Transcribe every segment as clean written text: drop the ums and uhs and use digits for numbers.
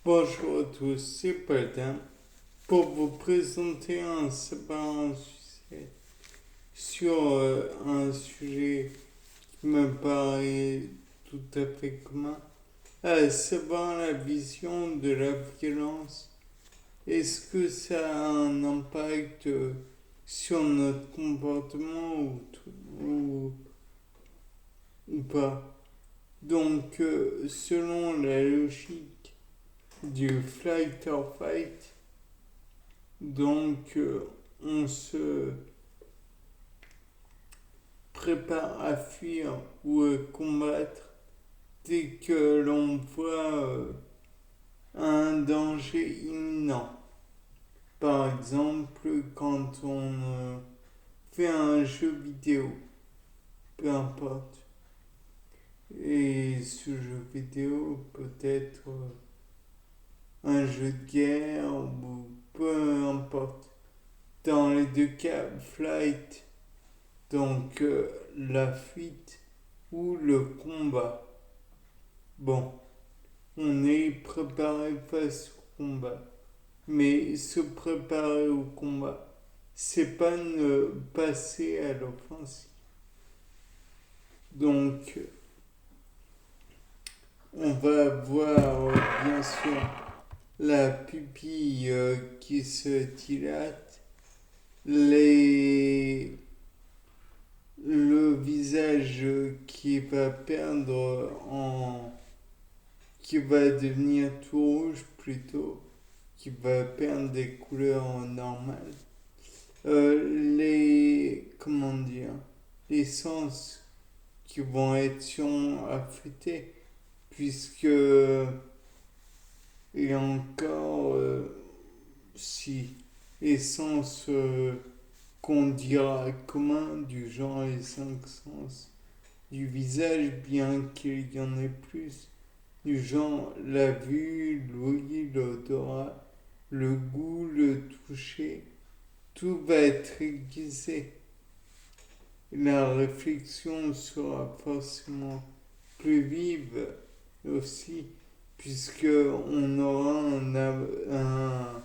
Bonjour à tous, c'est Patin pour vous présenter un séparat sujet sur un sujet qui me paraît tout à fait commun, à savoir la vision de la violence. Est-ce que ça a un impact sur notre comportement ou pas? Donc, selon la logique du flight or fight, donc on se prépare à fuir ou à combattre dès que l'on voit un danger imminent. Par exemple, quand on fait un jeu vidéo, peu importe. Et ce jeu vidéo peut être un jeu de guerre ou peu importe. Dans les deux cas, flight, donc la fuite ou le combat. Bon, on est préparé face au combat. Mais se préparer au combat, c'est pas ne passer à l'offensive. Donc, on va voir bien sûr la pupille qui se dilate, les le visage qui va perdre en... qui va devenir tout rouge plutôt, qui va perdre des couleurs normales. Comment dire, les sens qui vont être affectés, puisque, et encore, si les sens qu'on dira commun, du genre les cinq sens du visage, bien qu'il y en ait plus, du genre la vue, l'ouïe, l'odorat, le goût, le toucher, tout va être aiguisé. La réflexion sera forcément plus vive aussi, puisque on aura un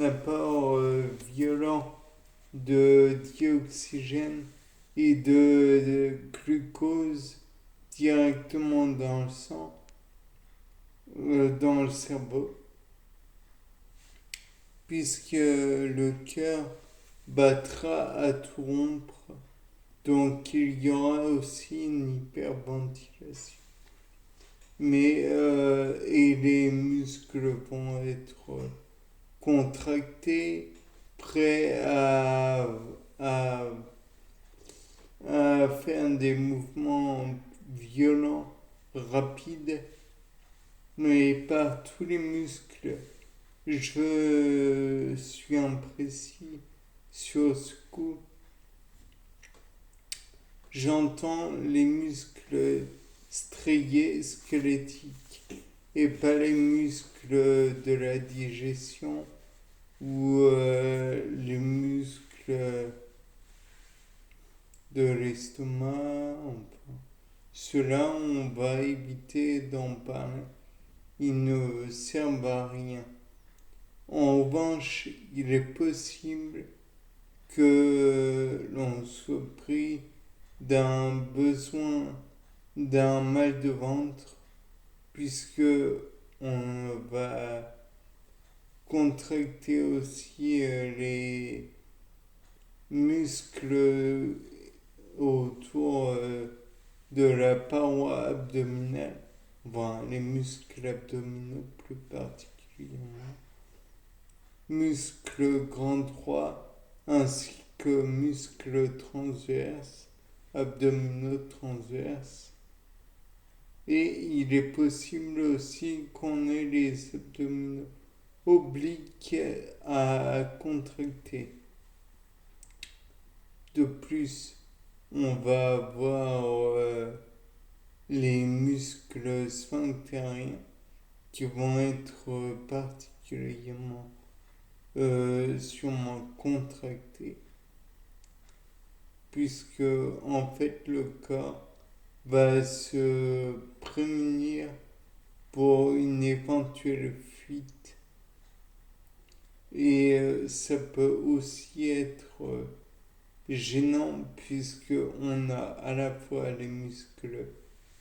apport violent de dioxygène et de glucose directement dans le sang, dans le cerveau, puisque le cœur battra à tout rompre. Donc il y aura aussi une hyperventilation. Mais et les muscles vont être contractés, prêts à, à faire des mouvements violents, rapides, mais par tous les muscles. Je suis imprécis sur ce coup. J'entends les muscles striés squelettiques et pas les muscles de la digestion ou les muscles de l'estomac. Enfin, cela, on va éviter d'en parler. Ils ne servent à rien. En revanche, il est possible que l'on soit pris d'un besoin, d'un mal de ventre, puisque on va contracter aussi les muscles autour de la paroi abdominale, voire les muscles abdominaux plus particulièrement, muscles grand 3 ainsi que muscles transverses, abdominaux transverses. Et il est possible aussi qu'on ait les abdominaux obliques à contracter. De plus, on va avoir les muscles sphinctériens qui vont être particulièrement sûrement contractés, puisque en fait le corps va se prémunir pour une éventuelle fuite. Et ça peut aussi être gênant puisque on a à la fois les muscles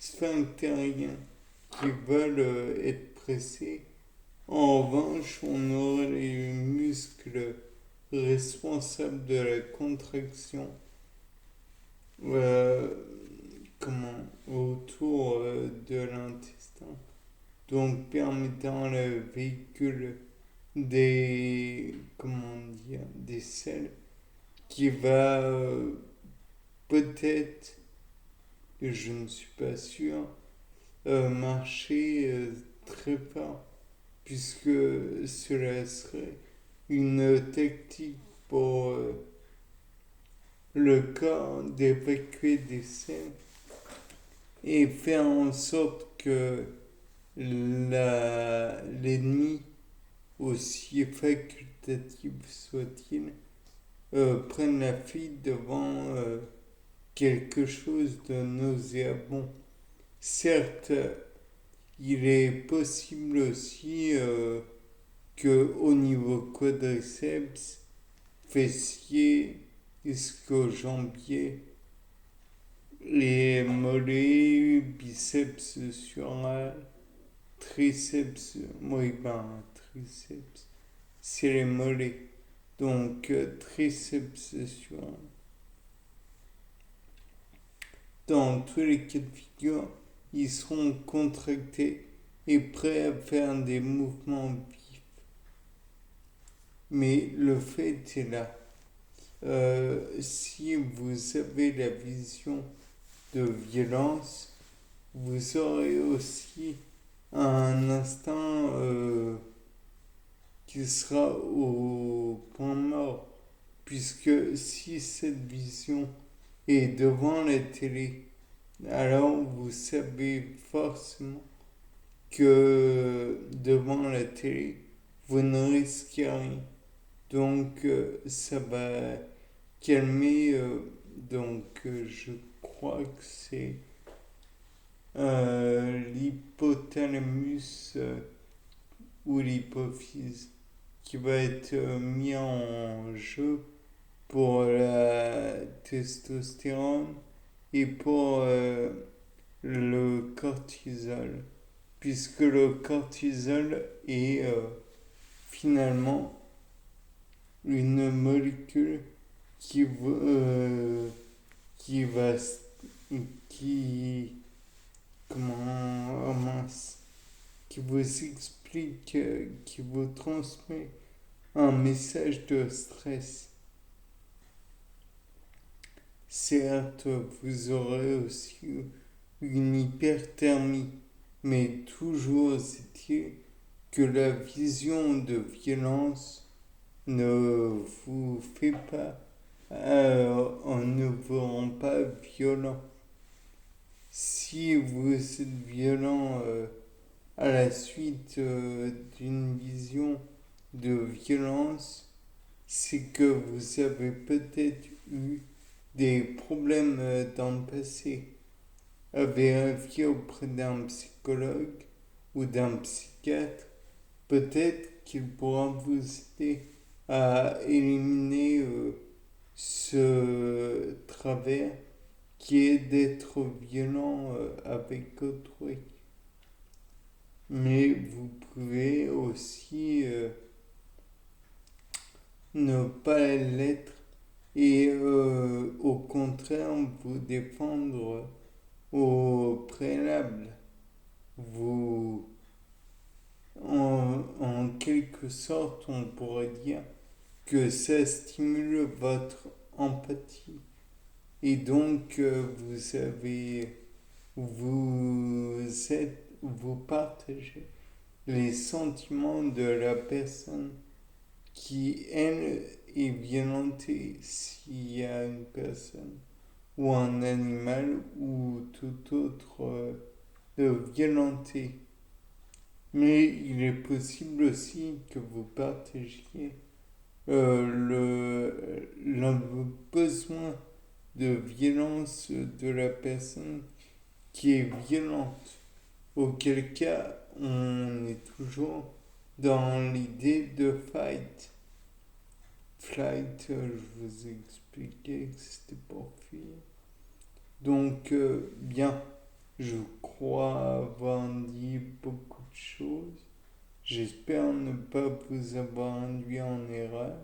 sphinctériens qui veulent être pressés. En revanche, on aurait les muscles responsables de la contraction euh, autour de l'intestin, donc permettant le véhicule des selles qui va peut-être, je ne suis pas sûr, marcher très fort, puisque cela serait une tactique pour le corps d'évacuer des selles et faire en sorte que l'ennemi, aussi facultatif soit-il, prenne la fuite devant quelque chose de nauséabond. Certes, il est possible aussi que au niveau quadriceps, fessier, ischio-jambier, les mollets, biceps sural, triceps, triceps, c'est les mollets. Donc, triceps sural. Dans tous les cas de figure, ils seront contractés et prêts à faire des mouvements vifs. Mais le fait est là. Si vous avez la vision de violence, vous aurez aussi un instinct qui sera au point mort, puisque si cette vision est devant la télé, alors vous savez forcément que devant la télé, vous ne risquez rien. Donc ça va calmer, je crois que c'est l'hypothalamus ou l'hypophyse qui va être mis en jeu pour la testostérone et pour le cortisol, puisque le cortisol est finalement une molécule qui, qui va qui comment oh mince, qui vous explique, qui vous transmet un message de stress. Certes, vous aurez aussi une hyperthermie, mais toujours est-il que la vision de violence ne vous fait pas, ne vous rend pas violent. Si vous êtes violent à la suite d'une vision de violence, c'est que vous avez peut-être eu des problèmes dans le passé. À vérifier auprès d'un psychologue ou d'un psychiatre, peut-être qu'il pourra vous aider à éliminer ce travers qui est d'être violent avec autrui. Mais vous pouvez aussi ne pas l'être et au contraire vous défendre au préalable. Vous, en quelque sorte, on pourrait dire que ça stimule votre empathie. Et donc, vous partagez les sentiments de la personne qui, elle, est violentée s'il y a une personne ou un animal ou tout autre violenté. Mais il est possible aussi que vous partagiez le besoin de violence de la personne qui est violente. Auquel cas, on est toujours dans l'idée de fight. Flight, je vous ai expliqué que c'était pour fuir. Donc, bien, je crois avoir dit beaucoup de choses. J'espère ne pas vous avoir induit en erreur.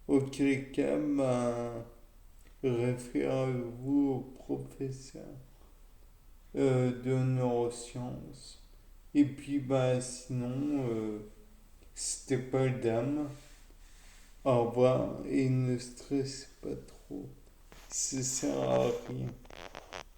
Auquel cas, référez-vous au professeur de neurosciences. Et puis, sinon, c'était pas le dame. Au revoir et ne stressez pas trop. Ça sert à rien.